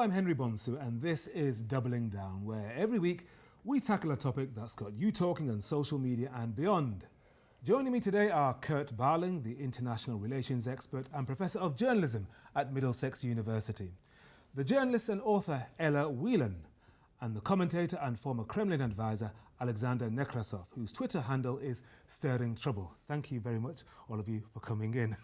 I'm Henry Bonsu, and this is Doubling Down, where every week we tackle a topic that's got you talking on social media and beyond. Joining me today are Kurt Barling, the international relations expert and professor of journalism at Middlesex University, the journalist and author Ella Whelan, and the commentator and former Kremlin advisor Alexander Nekrasov, whose Twitter handle is Stirring Trouble. Thank you very much, all of you, for coming in.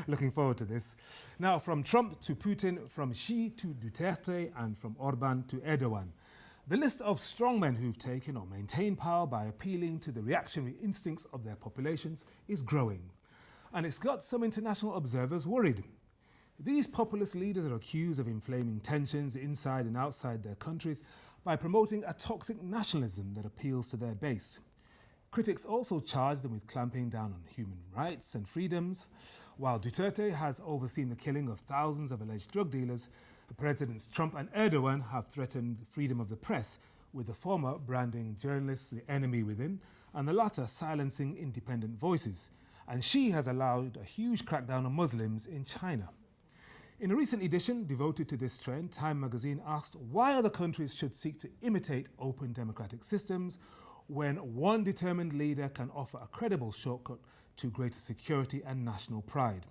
Looking forward to this. Now, from Trump to Putin, from Xi to Duterte, and from Orban to Erdogan, the list of strongmen who've taken or maintained power by appealing to the reactionary instincts of their populations is growing. And it's got some international observers worried. These populist leaders are accused of inflaming tensions inside and outside their countries by promoting a toxic nationalism that appeals to their base. Critics also charge them with clamping down on human rights and freedoms. While Duterte has overseen the killing of thousands of alleged drug dealers, Presidents Trump and Erdogan have threatened freedom of the press, with the former branding journalists the enemy within, and the latter silencing independent voices. And Xi has allowed a huge crackdown on Muslims in China. In a recent edition devoted to this trend, Time magazine asked why other countries should seek to imitate open democratic systems when one determined leader can offer a credible shortcut to greater security and national pride.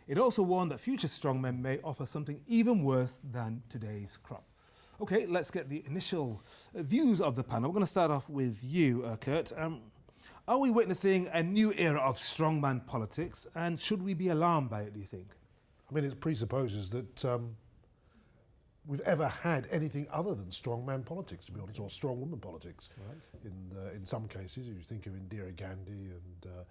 It also warned that future strongmen may offer something even worse than today's crop. Okay, let's get the initial views of the panel. We're going to start off with you, Kurt. Are we witnessing a new era of strongman politics, and should we be alarmed by it, do you think? I mean, it presupposes that we've ever had anything other than strongman politics, to be honest, or strongwoman politics. Right. In some cases, if you think of Indira Gandhi and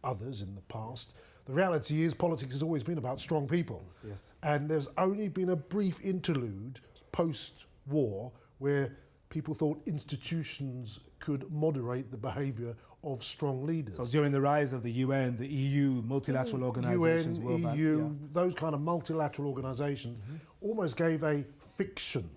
others in the past, the reality is politics has always been about strong people. Yes. And there's only been a brief interlude post-war where people thought institutions could moderate the behaviour of strong leaders. So during the rise of the UN, the EU, multilateral organisations, UN, EU, those kind of multilateral organisations almost gave a fiction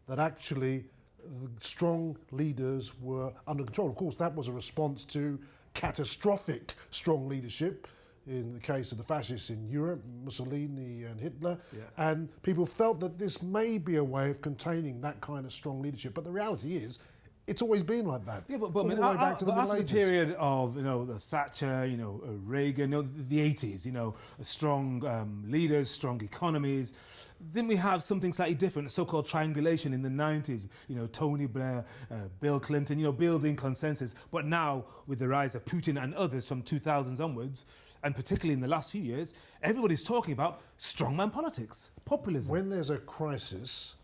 that actually the strong leaders were under control. Of course, that was a response to catastrophic strong leadership in the case of the fascists in Europe, Mussolini and Hitler, and people felt that this may be a way of containing that kind of strong leadership. But the reality is, it's always been like that. Yeah, but all the way back to the Middle Ages. After the period of the Thatcher, Reagan, the 80s, strong leaders, strong economies. Then we have something slightly different, so-called triangulation in the 90s. Tony Blair, Bill Clinton, building consensus. But now, with the rise of Putin and others from 2000s onwards, and particularly in the last few years, everybody's talking about strongman politics, populism. When there's a crisis,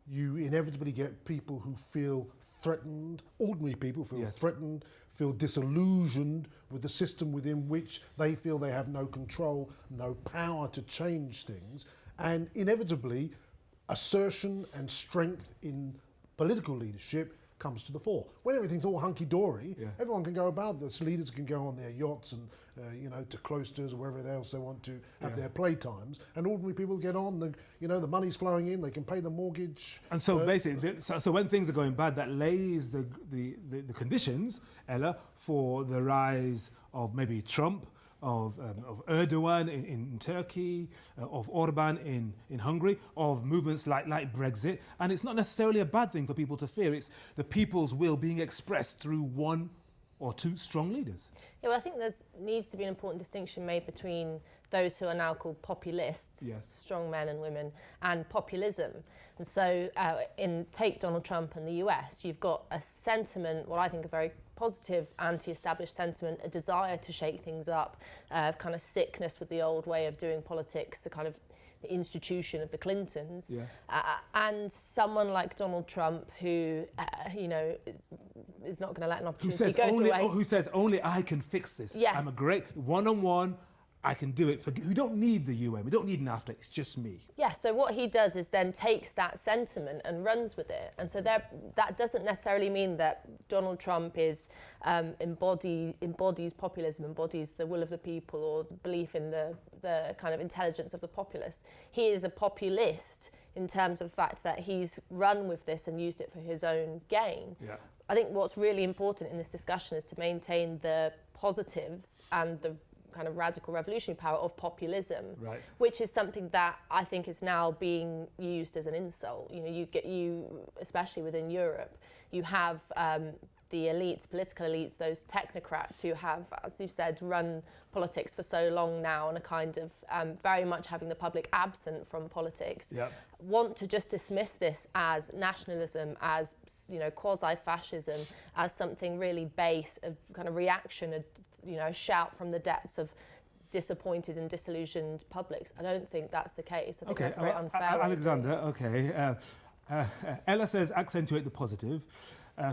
you inevitably get people who feel threatened, ordinary people feel threatened, feel disillusioned with the system within which they feel they have no control, no power to change things, and inevitably assertion and strength in political leadership comes to the fore. When everything's all hunky-dory, everyone can go about this. Leaders can go on their yachts and, to cloisters or wherever else they want to have their playtimes. And ordinary people get on, the money's flowing in, they can pay the mortgage. And so basically, so when things are going bad, that lays the conditions, Ella, for the rise of maybe Trump, of Erdogan in Turkey, of Orban in Hungary, of movements like Brexit. And it's not necessarily a bad thing for people to fear. It's the people's will being expressed through one or two strong leaders. Yeah, well, I think there needs to be an important distinction made between those who are now called populists, strong men and women, and populism. And so take Donald Trump and the US, you've got a sentiment, what I think a very positive anti-established sentiment, a desire to shake things up, kind of sickness with the old way of doing politics, the kind of the institution of the Clintons, and someone like Donald Trump who, is not going to let an opportunity go to waste. Who says, only I can fix this. Yes. I'm a great one-on-one, I can do it. We don't need the UN, we don't need NAFTA, it's just me. Yeah, so what he does is then takes that sentiment and runs with it. And so that doesn't necessarily mean that Donald Trump is embodies populism, embodies the will of the people or belief in the kind of intelligence of the populace. He is a populist in terms of the fact that he's run with this and used it for his own gain. Yeah. I think what's really important in this discussion is to maintain the positives and the kind of radical revolutionary power of populism, right, which is something that I think is now being used as an insult. You know, especially within Europe, you have the elites, political elites, those technocrats who have, as you said, run politics for so long now and are kind of very much having the public absent from politics, yep, want to just dismiss this as nationalism, as, you know, quasi-fascism, as something really base, a kind of reaction, a shout from the depths of disappointed and disillusioned publics. I don't think that's the case. I think that's very unfair. Alexander, okay. Ella says accentuate the positive.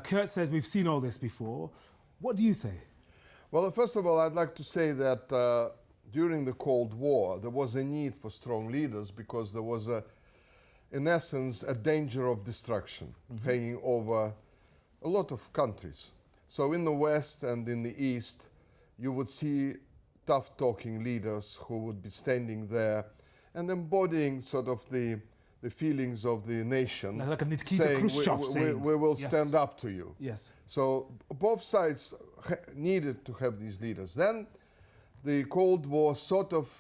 Kurt says we've seen all this before. What do you say? Well, first of all, I'd like to say that during the Cold War, there was a need for strong leaders because there was, in essence, a danger of destruction hanging over a lot of countries. So in the West and in the East, you would see tough-talking leaders who would be standing there and embodying sort of the feelings of the nation, like a Nikita Khrushchev saying, we will yes, stand up to you. Yes. So both sides needed to have these leaders. Then the Cold War sort of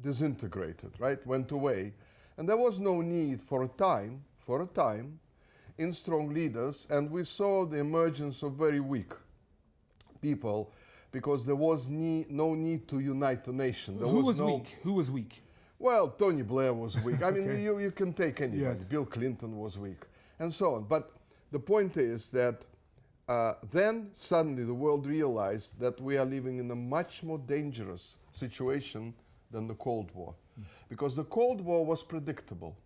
disintegrated, right? Went away. And there was no need for a time, in strong leaders, and we saw the emergence of very weak people because there was no need to unite the nation. Who was weak? Who was weak? Well, Tony Blair was weak. I mean, Okay. you can take anybody. Yes. Bill Clinton was weak, and so on. But the point is that then suddenly the world realized that we are living in a much more dangerous situation than the Cold War. Because the Cold War was predictable.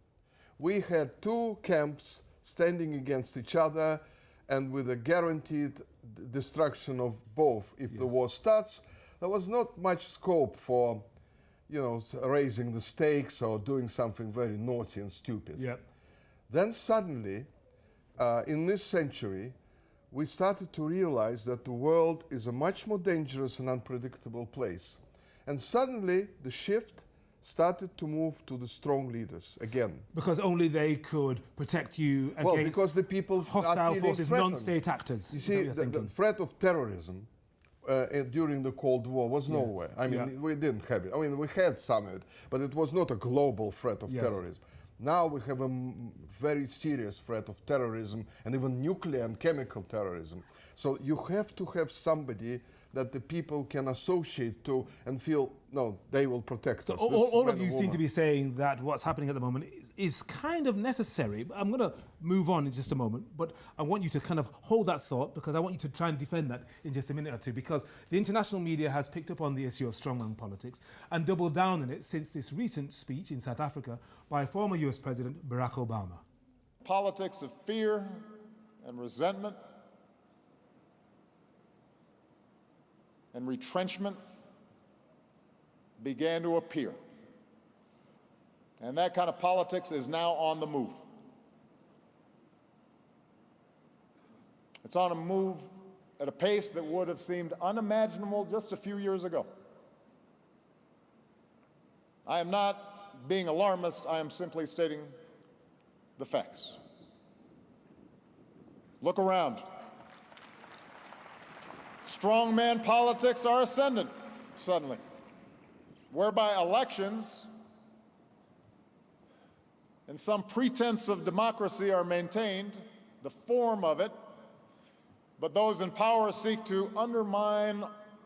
We had two camps standing against each other and with a guaranteed destruction of both if the war starts. There was not much scope for, you know, raising the stakes or doing something very naughty and stupid. Yep. Then suddenly, in this century, we started to realize that the world is a much more dangerous and unpredictable place. And suddenly, the shift started to move to the strong leaders again. Because only they could protect you against because the people hostile are forces, threatened. non-state actors. You see, the threat of terrorism during the Cold War was nowhere. I mean, we didn't have it. I mean, we had some of it, but it was not a global threat of terrorism. Now we have a very serious threat of terrorism and even nuclear and chemical terrorism. So you have to have somebody that the people can associate to and feel, no, they will protect us. All of you seem to be saying that what's happening at the moment is kind of necessary. I'm going to move on in just a moment, but I want you to kind of hold that thought because I want you to try and defend that in just a minute or two, because the international media has picked up on the issue of strongman politics and doubled down on it since this recent speech in South Africa by former US President Barack Obama. Politics of fear and resentment and retrenchment began to appear. And that kind of politics is now on the move. It's on a move at a pace that would have seemed unimaginable just a few years ago. I am not being alarmist, I am simply stating the facts. Look around. Strongman politics are ascendant, suddenly, whereby elections and some pretense of democracy are maintained, the form of it, but those in power seek to undermine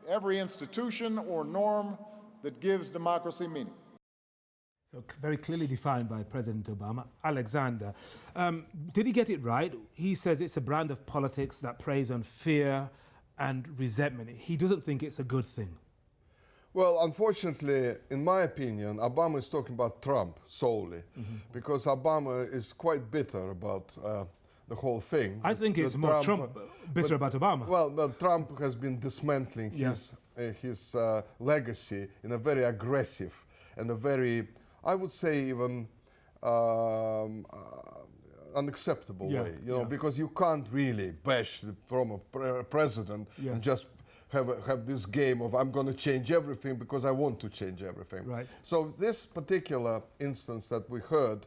every institution or norm that gives democracy meaning. So very clearly defined by President Obama. Alexander, did he get it right? He says it's a brand of politics that preys on fear and resentment. He doesn't think it's a good thing. Well, unfortunately, in my opinion, Obama is talking about Trump solely, because Obama is quite bitter about the whole thing. I think it's more Trump bitter about Obama. Well, Trump has been dismantling his legacy in a very aggressive and a very, I would say, even unacceptable way, you know, because you can't really bash the former president and just have this game of I'm going to change everything because I want to change everything. Right. So this particular instance that we heard,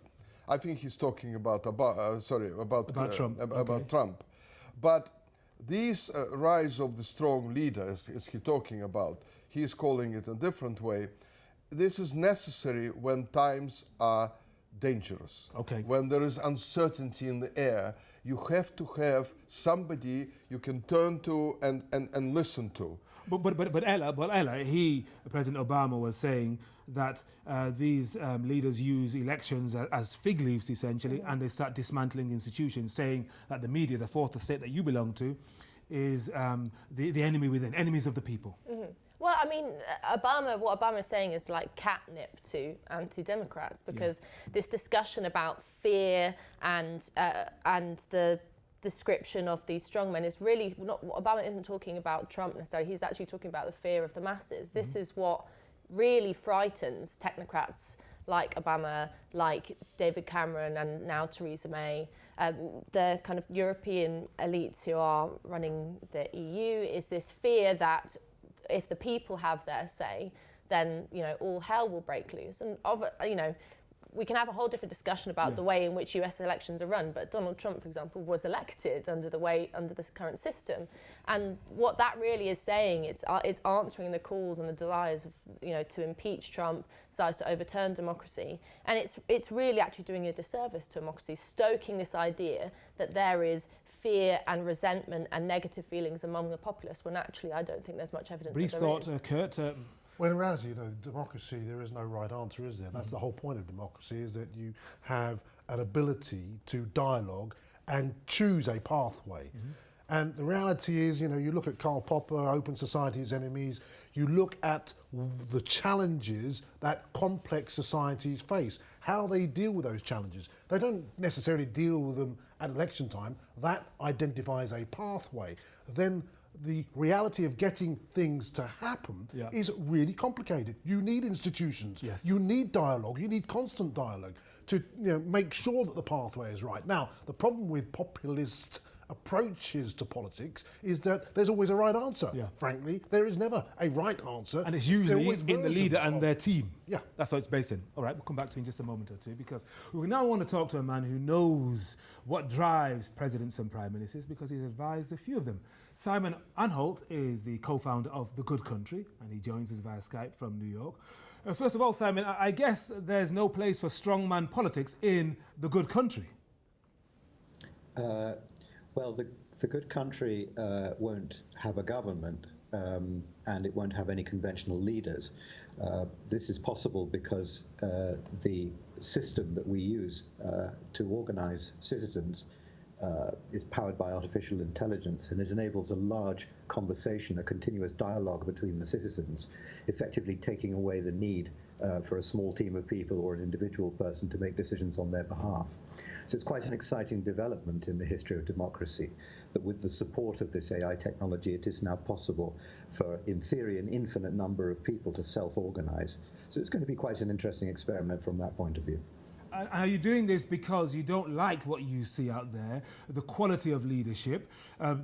I think he's talking about Trump. About Trump. But these rise of the strong leaders is he talking about. he's calling it a different way. This is necessary when times are dangerous. Okay. When there is uncertainty in the air, you have to have somebody you can turn to and listen to. But Ella, President Obama was saying that these leaders use elections as fig leaves, essentially, and they start dismantling institutions, saying that the media, the fourth estate that you belong to, is the enemy within, enemies of the people. Mm-hmm. Well, I mean, what Obama is saying is like catnip to anti-democrats, because this discussion about fear and the description of these strongmen is really not. Obama isn't talking about Trump necessarily. He's actually talking about the fear of the masses. This is what really frightens technocrats like Obama, like David Cameron, and now Theresa May. The kind of European elites who are running the EU is this fear that if the people have their say, then all hell will break loose. And we can have a whole different discussion about the way in which US elections are run, but Donald Trump, for example, was elected under this current system. And what that really is saying, it's answering the calls and the desires of, to impeach Trump, desires to overturn democracy. And it's really actually doing a disservice to democracy, stoking this idea that there is fear and resentment and negative feelings among the populace, when actually I don't think there's much evidence. Brief that there thought, is. Kurt. Well, in reality, democracy, there is no right answer, is there? That's the whole point of democracy, is that you have an ability to dialogue and choose a pathway. And the reality is, you look at Karl Popper, Open Society's Enemies, you look at the challenges that complex societies face, how they deal with those challenges. They don't necessarily deal with them at election time. That identifies a pathway. Then the reality of getting things to happen is really complicated. You need institutions, you need dialogue, you need constant dialogue to make sure that the pathway is right. Now, the problem with populist approaches to politics is that there's always a right answer. Frankly, there is never a right answer. And it's usually in the leader and their team. Yeah. That's what it's based in. All right, we'll come back to you in just a moment or two, because we now want to talk to a man who knows what drives presidents and prime ministers, because he's advised a few of them. Simon Anholt is the co-founder of The Good Country, and he joins us via Skype from New York. First of all, Simon, I guess there's no place for strongman politics in The Good Country. Well, the Good Country won't have a government, and it won't have any conventional leaders. This is possible because the system that we use to organize citizens is powered by artificial intelligence, and it enables a large conversation, a continuous dialogue between the citizens, effectively taking away the need for a small team of people or an individual person to make decisions on their behalf. So it's quite an exciting development in the history of democracy, that with the support of this AI technology, it is now possible for, in theory, an infinite number of people to self-organize. So it's going to be quite an interesting experiment from that point of view. Are you doing this because you don't like what you see out there, the quality of leadership,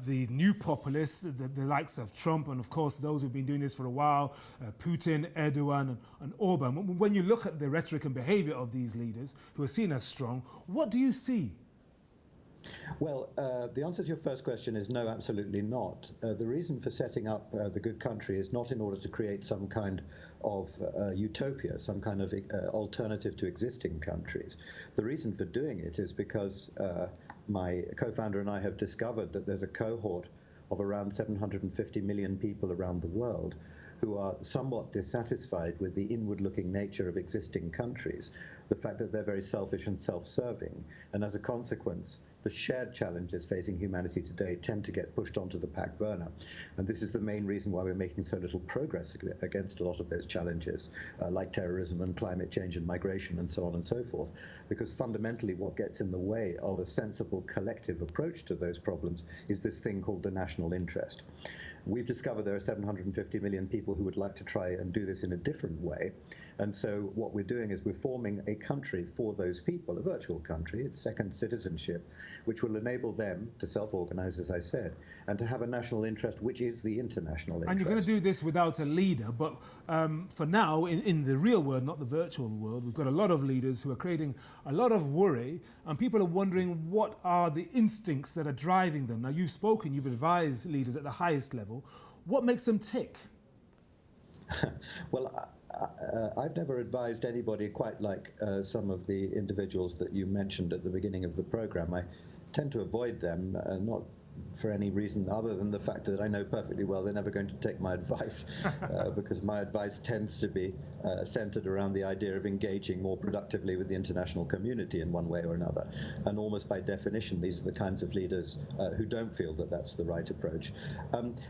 the new populists, the likes of Trump, and of course those who've been doing this for a while, Putin, Erdogan, and Orban? When you look at the rhetoric and behavior of these leaders who are seen as strong, what do you see? Well, the answer to your first question is no, absolutely not. The reason for setting up The Good Country is not in order to create some kind of utopia, some kind of alternative to existing countries. The reason for doing it is because my co-founder and I have discovered that there's a cohort of around 750 million people around the world who are somewhat dissatisfied with the inward-looking nature of existing countries, the fact that they're very selfish and self-serving, and as a consequence, the shared challenges facing humanity today tend to get pushed onto the back burner. And this is the main reason why we're making so little progress against a lot of those challenges, like terrorism and climate change and migration and so on and so forth, because fundamentally what gets in the way of a sensible collective approach to those problems is this thing called the national interest. We've discovered there are 750 million people who would like to try and do this in a different way. And so what we're doing is we're forming a country for those people, a virtual country, it's second citizenship, which will enable them to self-organize, as I said, and to have a national interest, which is the international interest. And you're going to do this without a leader, but for now, in the real world, not the virtual world, we've got a lot of leaders who are creating a lot of worry, and people are wondering what are the instincts that are driving them. Now, you've spoken, you've advised leaders at the highest level. What makes them tick? Well, I've never advised anybody quite like some of the individuals that you mentioned at the beginning of the program. I tend to avoid them, not for any reason other than the fact that I know perfectly well they're never going to take my advice, because my advice tends to be centered around the idea of engaging more productively with the international community in one way or another. And almost by definition, these are the kinds of leaders who don't feel that that's the right approach.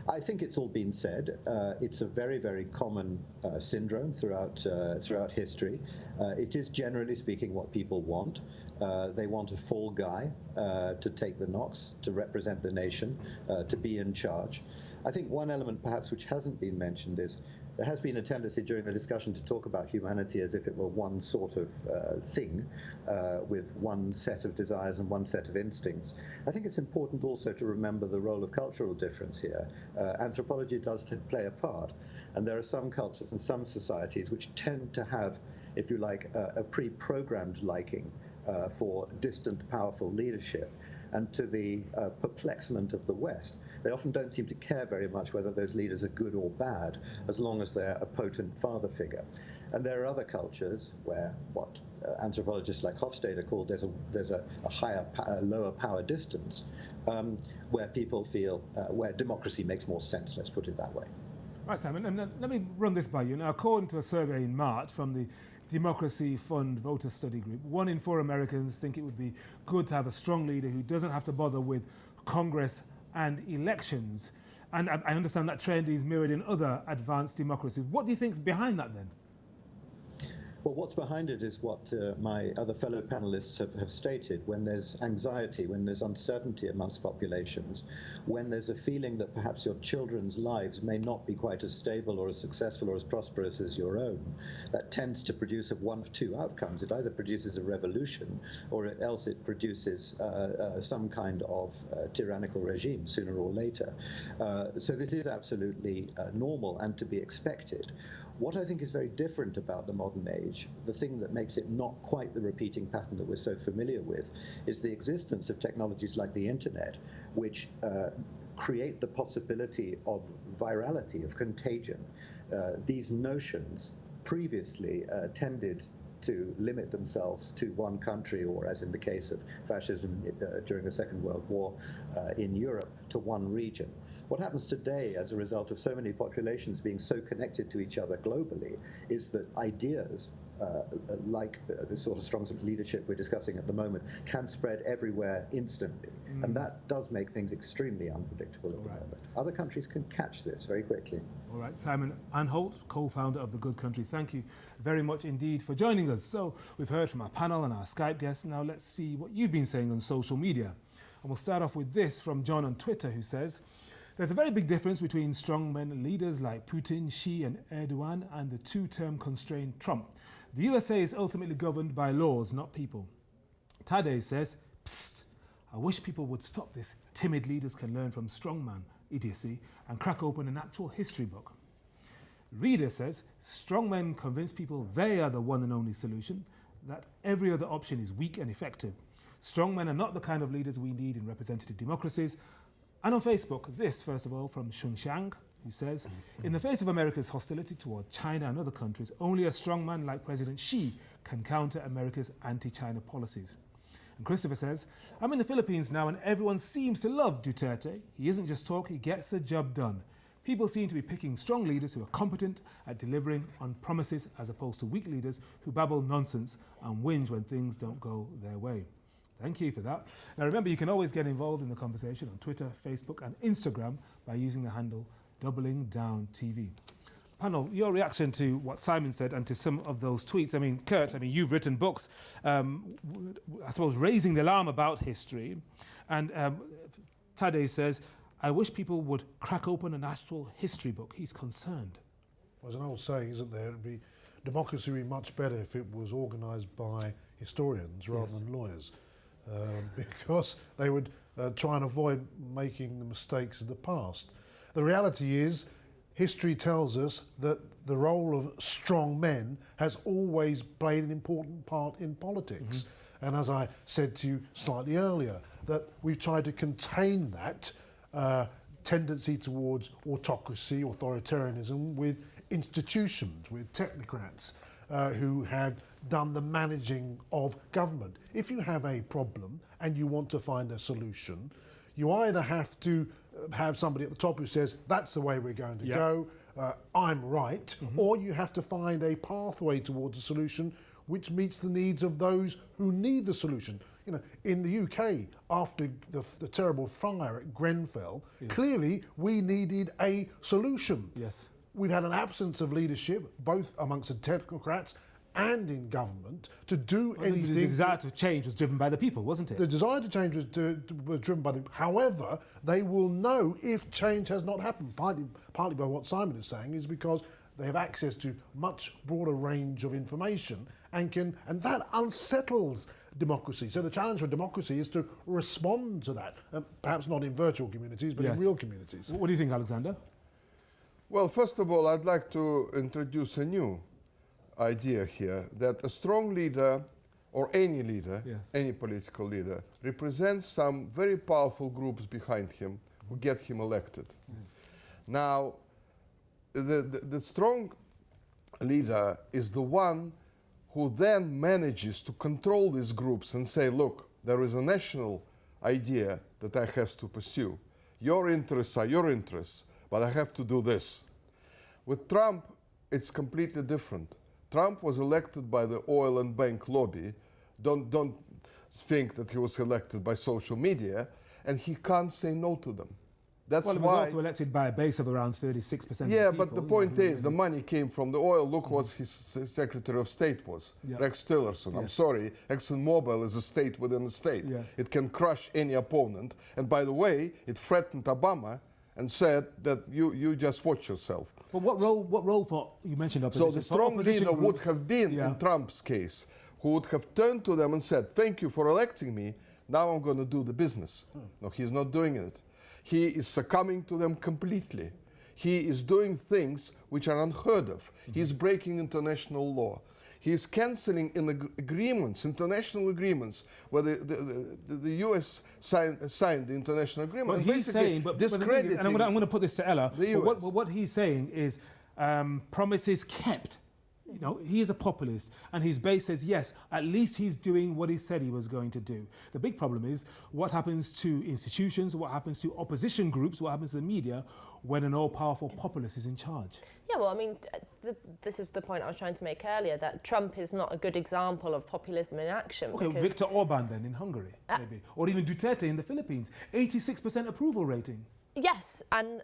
I think it's all been said. It's a very, very common syndrome throughout history. It is, generally speaking, what people want. They want a fall guy to take the knocks, to represent the nation, to be in charge. I think one element perhaps which hasn't been mentioned is there has been a tendency during the discussion to talk about humanity as if it were one sort of thing with one set of desires and one set of instincts. I think it's important also to remember the role of cultural difference here. Anthropology does play a part, and there are some cultures and some societies which tend to have, if you like, a pre-programmed liking for distant, powerful leadership. And to the perplexement of the West, they often don't seem to care very much whether those leaders are good or bad, as long as they're a potent father figure. And there are other cultures where what anthropologists like Hofstede call there's a lower power distance, where people feel where democracy makes more sense. Let's put it that way. Right, Simon. And let me run this by you. Now, according to a survey in March from the Democracy Fund Voter Study Group, 1 in 4 Americans think it would be good to have a strong leader who doesn't have to bother with Congress and elections. And I understand that trend is mirrored in other advanced democracies. What do you think is behind that then? Well, what's behind it is what my other fellow panelists have stated. When there's anxiety, when there's uncertainty amongst populations, when there's a feeling that perhaps your children's lives may not be quite as stable or as successful or as prosperous as your own, that tends to produce one of two outcomes. It either produces a revolution or else it produces some kind of tyrannical regime sooner or later. So this is absolutely normal and to be expected. What I think is very different about the modern age, the thing that makes it not quite the repeating pattern that we're so familiar with, is the existence of technologies like the internet, which create the possibility of virality, of contagion. These notions previously tended to limit themselves to one country, or as in the case of fascism during the Second World War in Europe, to one region. What happens today as a result of so many populations being so connected to each other globally is that ideas like the sort of strong leadership we're discussing at the moment can spread everywhere instantly. And that does make things extremely unpredictable at the moment. Other countries can catch this very quickly. All right, Simon Anholt, co-founder of The Good Country, thank you very much indeed for joining us. So we've heard from our panel and our Skype guests. Now let's see what you've been saying on social media. And we'll start off with this from John on Twitter, who says, there's a very big difference between strongmen leaders like Putin, Xi and Erdogan and the two-term constrained Trump. The USA is ultimately governed by laws, not people. Tade says, psst, I wish people would stop this timid leaders can learn from strongman idiocy and crack open an actual history book. Reader says, strongmen convince people they are the one and only solution, that every other option is weak and effective. Strongmen are not the kind of leaders we need in representative democracies. And on Facebook, this, first of all, from Shunxiang, who says, in the face of America's hostility toward China and other countries, only a strong man like President Xi can counter America's anti-China policies. And Christopher says, I'm in the Philippines now and everyone seems to love Duterte. He isn't just talk, he gets the job done. People seem to be picking strong leaders who are competent at delivering on promises as opposed to weak leaders who babble nonsense and whinge when things don't go their way. Thank you for that. Now remember, you can always get involved in the conversation on Twitter, Facebook and Instagram by using the handle DoublingDownTV. Panel, your reaction to what Simon said and to some of those tweets. I mean, Kurt, you've written books, I suppose, raising the alarm about history. And Tade says, I wish people would crack open an actual history book. He's concerned. Well, there's an old saying, isn't there? Democracy would be much better if it was organised by historians rather than lawyers. Because they would try and avoid making the mistakes of the past. The reality is, history tells us that the role of strong men has always played an important part in politics. And as I said to you slightly earlier, that we've tried to contain that tendency towards autocracy, authoritarianism with institutions, with technocrats who have done the managing of government. If you have a problem and you want to find a solution, you either have to have somebody at the top who says, that's the way we're going to go, I'm right, or you have to find a pathway towards a solution which meets the needs of those who need the solution. You know, in the UK, after the terrible fire at Grenfell, clearly we needed a solution. Yes. We've had an absence of leadership, both amongst the technocrats and in government, to do anything. The desire to change was driven by the people, wasn't it? The desire to change was driven by them. However, they will know if change has not happened, partly by what Simon is saying, is because they have access to much broader range of information and that unsettles democracy. So the challenge for democracy is to respond to that, perhaps not in virtual communities, but in real communities. What do you think, Alexander? Well, first of all, I'd like to introduce a new idea here, that a strong leader, or any leader, any political leader, represents some very powerful groups behind him who get him elected. Now, the strong leader is the one who then manages to control these groups and say, look, there is a national idea that I have to pursue. Your interests are your interests, but I have to do this. With Trump, it's completely different. Trump was elected by the oil and bank lobby. Don't think that he was elected by social media, and he can't say no to them. That's well, he was also elected by a base of around 36%. Yeah, but the point is, the money came from the oil. Look what his Secretary of State was, Rex Tillerson. I'm sorry, ExxonMobil is a state within a state. It can crush any opponent. And by the way, it threatened Obama and said that you just watch yourself. But what role for, you mentioned opposition. So the strong leader would have been, in Trump's case, who would have turned to them and said, thank you for electing me, now I'm going to do the business. No, he's not doing it. He is succumbing to them completely. He is doing things which are unheard of. He's breaking international law. He is cancelling agreements, international agreements, where the US signed the international agreement. But he's saying, but discrediting. And I'm going to put this to Ella. What he's saying is promises kept. You know, he is a populist, and his base says, yes, at least he's doing what he said he was going to do. The big problem is what happens to institutions, what happens to opposition groups, what happens to the media when an all-powerful populist is in charge. Yeah, well, I mean, this is the point I was trying to make earlier, that Trump is not a good example of populism in action. Okay, Viktor Orban then in Hungary, maybe. Or even Duterte in the Philippines. 86% approval rating. Yes, and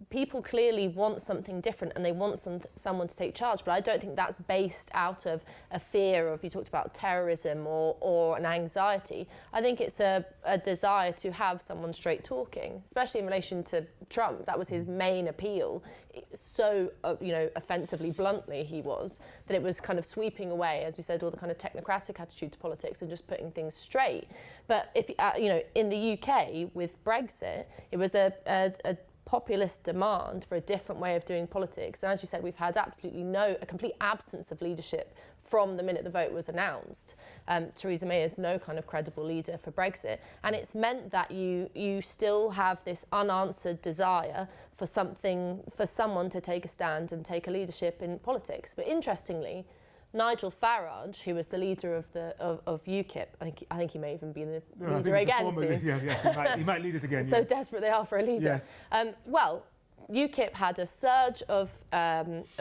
people clearly want something different, and they want someone to take charge, but I don't think that's based out of a fear of, you talked about terrorism or an anxiety. I think it's a desire to have someone straight talking, especially in relation to Trump. That was his main appeal. So, offensively, bluntly he was, that it was kind of sweeping away, as we said, all the kind of technocratic attitude to politics and just putting things straight. But if in the UK with Brexit, it was a populist demand for a different way of doing politics. And as you said, we've had a complete absence of leadership from the minute the vote was announced. Theresa May is no kind of credible leader for Brexit. And it's meant that you still have this unanswered desire for someone to take a stand and take a leadership in politics. But interestingly, Nigel Farage, who was the leader of UKIP, I think he may even be the leader again soon. Yes, he might lead it again. So desperate they are for a leader. Yes. UKIP had a surge of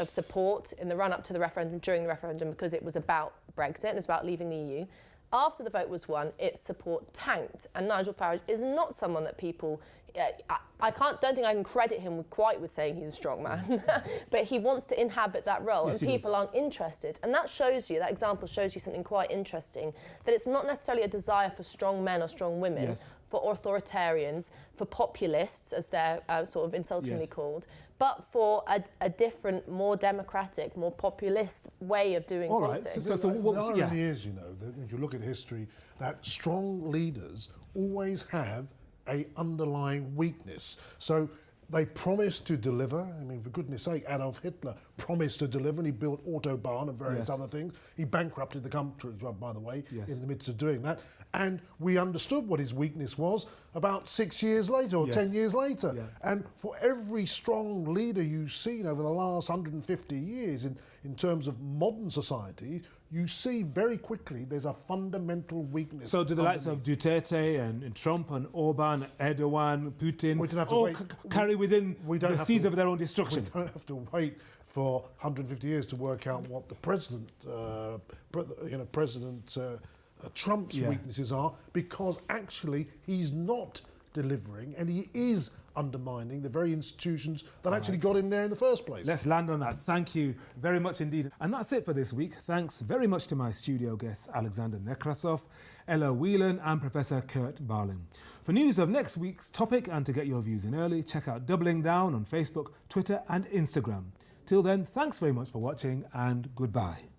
support in the run-up to the referendum, during the referendum, because it was about Brexit and it was about leaving the EU. After the vote was won, its support tanked, and Nigel Farage is not someone that people. Don't think I can credit him with saying he's a strong man, but he wants to inhabit that role, and people aren't interested. And that example shows you something quite interesting, that it's not necessarily a desire for strong men or strong women, for authoritarians, for populists, as they're sort of insultingly called, but for a different, more democratic, more populist way of doing politics. Right. So what the irony is, that if you look at history, that strong leaders always have an underlying weakness. So They promised to deliver. I mean, for goodness sake, Adolf Hitler promised to deliver, and he built Autobahn and various other things. He bankrupted the country, by the way, in the midst of doing that. And we understood what his weakness was about 6 years later or 10 years later. And for every strong leader you've seen over the last 150 years in terms of modern society, you see very quickly there's a fundamental weakness. So do the likes of Duterte and Trump and Orban, Erdogan, Putin all carry within the seeds of their own destruction? We don't have to wait for 150 years to work out what the president, Trump's weaknesses are, because actually he's not delivering and he is undermining the very institutions that actually got him there in the first place. Let's land on that. Thank you very much indeed. And that's it for this week. Thanks very much to my studio guests Alexander Nekrasov, Ella Whelan and Professor Kurt Barling. For news of next week's topic and to get your views in early, check out Doubling Down on Facebook, Twitter and Instagram. Till then, thanks very much for watching and goodbye.